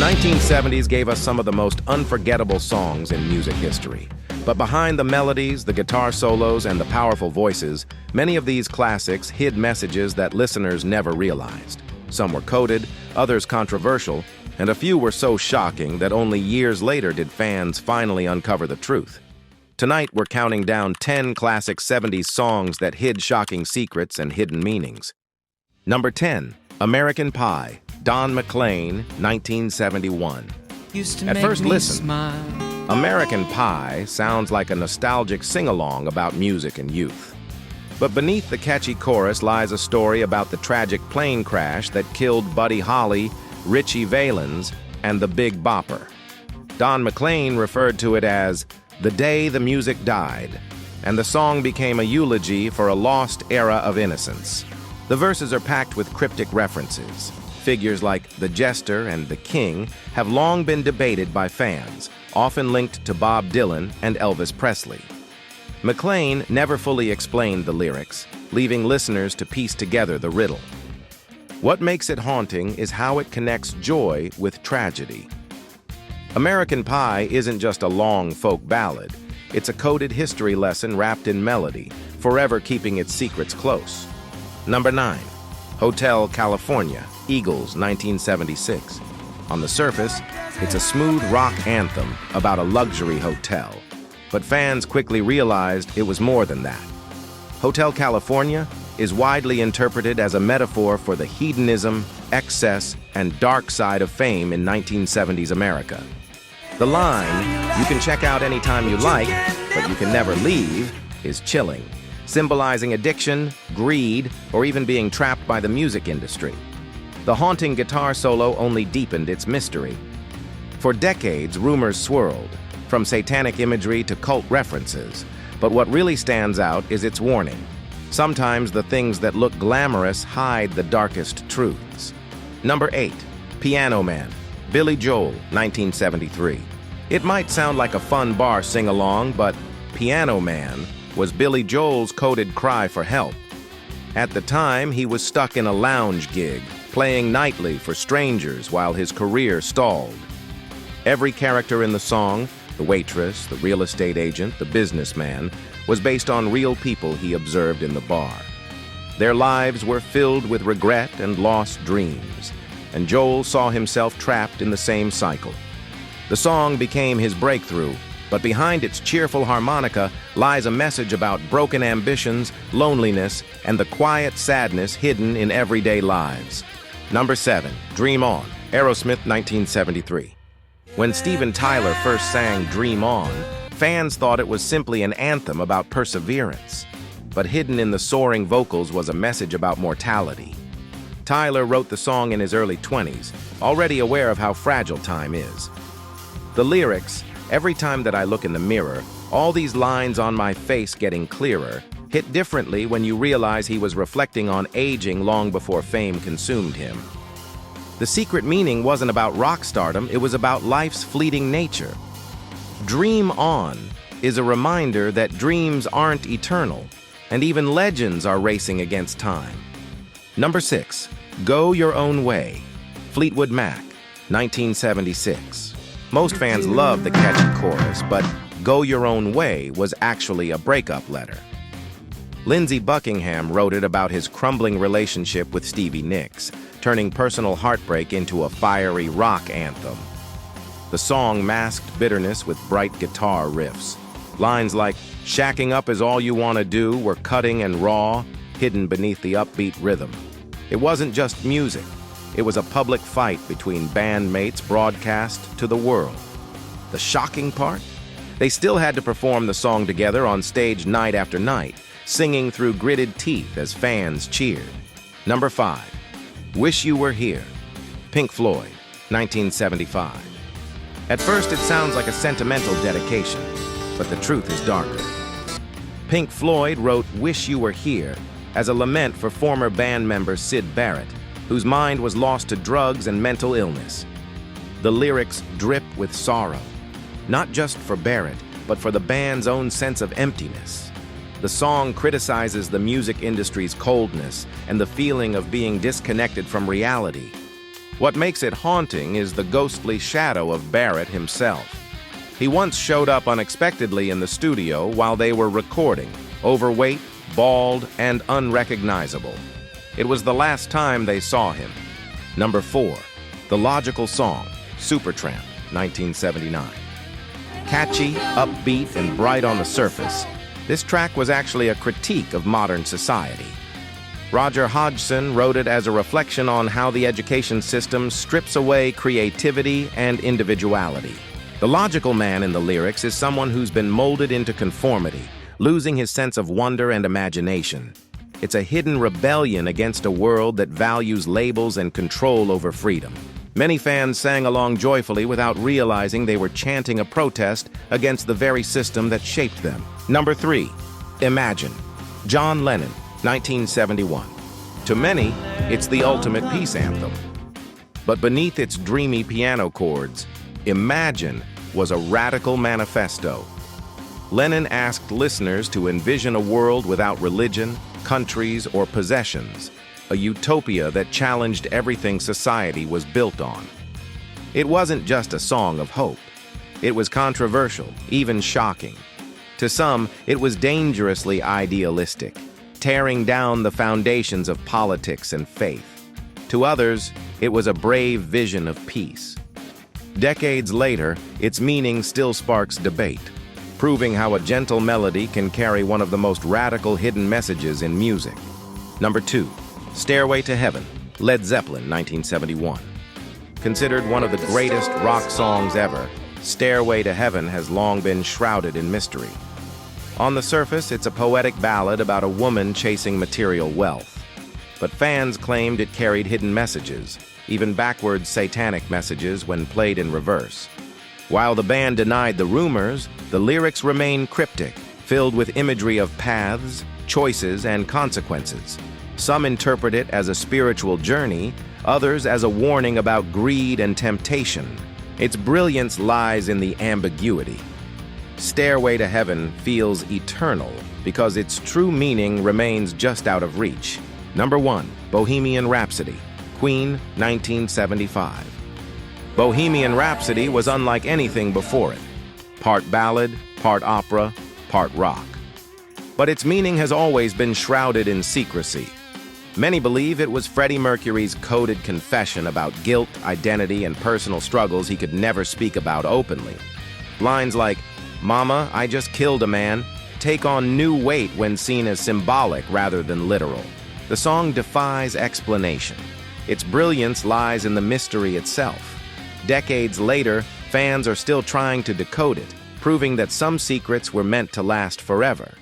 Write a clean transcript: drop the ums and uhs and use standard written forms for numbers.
1970s gave us some of the most unforgettable songs in music history. But behind the melodies, the guitar solos, and the powerful voices, many of these classics hid messages that listeners never realized. Some were coded, others controversial, and a few were so shocking that only years later did fans finally uncover the truth. Tonight, we're counting down 10 classic 70s songs that hid shocking secrets and hidden meanings. Number 10, American Pie, Don McLean, 1971. At first listen, American Pie sounds like a nostalgic sing-along about music and youth. But beneath the catchy chorus lies a story about the tragic plane crash that killed Buddy Holly, Richie Valens, and the Big Bopper. Don McLean referred to it as "the day the music died," and the song became a eulogy for a lost era of innocence. The verses are packed with cryptic references. Figures like the Jester and the King have long been debated by fans, often linked to Bob Dylan and Elvis Presley. McLean never fully explained the lyrics, leaving listeners to piece together the riddle. What makes it haunting is how it connects joy with tragedy. American Pie isn't just a long folk ballad. It's a coded history lesson wrapped in melody, forever keeping its secrets close. Number 9, Hotel California, Eagles, 1976. On the surface, it's a smooth rock anthem about a luxury hotel. But fans quickly realized it was more than that. Hotel California is widely interpreted as a metaphor for the hedonism, excess, and dark side of fame in 1970s America. The line, "You can check out anytime you like, but you can never leave," is chilling, symbolizing addiction, greed, or even being trapped by the music industry. The haunting guitar solo only deepened its mystery. For decades, rumors swirled, from satanic imagery to cult references, but what really stands out is its warning. Sometimes the things that look glamorous hide the darkest truths. Number 8, Piano Man, Billy Joel, 1973. It might sound like a fun bar sing-along, but Piano Man was Billy Joel's coded cry for help. At the time, he was stuck in a lounge gig, playing nightly for strangers while his career stalled. Every character in the song, the waitress, the real estate agent, the businessman, was based on real people he observed in the bar. Their lives were filled with regret and lost dreams, and Joel saw himself trapped in the same cycle. The song became his breakthrough, but behind its cheerful harmonica lies a message about broken ambitions, loneliness, and the quiet sadness hidden in everyday lives. Number 7, Dream On, Aerosmith, 1973. When Steven Tyler first sang Dream On, fans thought it was simply an anthem about perseverance. But hidden in the soaring vocals was a message about mortality. Tyler wrote the song in his early 20s, already aware of how fragile time is. The lyrics, "Every time that I look in the mirror, all these lines on my face getting clearer," hit differently when you realize he was reflecting on aging long before fame consumed him. The secret meaning wasn't about rock stardom, it was about life's fleeting nature. Dream On is a reminder that dreams aren't eternal, and even legends are racing against time. Number 6, Go Your Own Way, Fleetwood Mac, 1976. Most fans loved the catchy chorus, but Go Your Own Way was actually a breakup letter. Lindsey Buckingham wrote it about his crumbling relationship with Stevie Nicks, turning personal heartbreak into a fiery rock anthem. The song masked bitterness with bright guitar riffs. Lines like, "Shacking up is all you want to do" were cutting and raw, hidden beneath the upbeat rhythm. It wasn't just music. It was a public fight between bandmates broadcast to the world. The shocking part? They still had to perform the song together on stage night after night, singing through gritted teeth as fans cheered. Number 5, Wish You Were Here, Pink Floyd, 1975. At first, it sounds like a sentimental dedication, but the truth is darker. Pink Floyd wrote Wish You Were Here as a lament for former band member Syd Barrett, whose mind was lost to drugs and mental illness. The lyrics drip with sorrow, not just for Barrett, but for the band's own sense of emptiness. The song criticizes the music industry's coldness and the feeling of being disconnected from reality. What makes it haunting is the ghostly shadow of Barrett himself. He once showed up unexpectedly in the studio while they were recording, overweight, bald, and unrecognizable. It was the last time they saw him. Number 4. The Logical Song, Supertramp, 1979. Catchy, upbeat, and bright on the surface, this track was actually a critique of modern society. Roger Hodgson wrote it as a reflection on how the education system strips away creativity and individuality. The logical man in the lyrics is someone who's been molded into conformity, losing his sense of wonder and imagination. It's a hidden rebellion against a world that values labels and control over freedom. Many fans sang along joyfully without realizing they were chanting a protest against the very system that shaped them. Number 3. Imagine, John Lennon, 1971. To many, it's the ultimate peace anthem. But beneath its dreamy piano chords, Imagine was a radical manifesto. Lennon asked listeners to envision a world without religion, countries, or possessions, a utopia that challenged everything society was built on. It wasn't just a song of hope. It was controversial, even shocking. To some, it was dangerously idealistic, tearing down the foundations of politics and faith. To others, it was a brave vision of peace. Decades later, its meaning still sparks debate, proving how a gentle melody can carry one of the most radical hidden messages in music. Number 2. Stairway to Heaven, Led Zeppelin, 1971. Considered one of the greatest rock songs ever, Stairway to Heaven has long been shrouded in mystery. On the surface, it's a poetic ballad about a woman chasing material wealth. But fans claimed it carried hidden messages, even backwards satanic messages when played in reverse. While the band denied the rumors, the lyrics remain cryptic, filled with imagery of paths, choices, and consequences. Some interpret it as a spiritual journey, others as a warning about greed and temptation. Its brilliance lies in the ambiguity. Stairway to Heaven feels eternal because its true meaning remains just out of reach. Number 1. Bohemian Rhapsody, Queen, 1975. Bohemian Rhapsody was unlike anything before it. Part ballad, part opera, part rock. But its meaning has always been shrouded in secrecy. Many believe it was Freddie Mercury's coded confession about guilt, identity, and personal struggles he could never speak about openly. Lines like, "Mama, I just killed a man," take on new weight when seen as symbolic rather than literal. The song defies explanation. Its brilliance lies in the mystery itself. Decades later, fans are still trying to decode it, proving that some secrets were meant to last forever.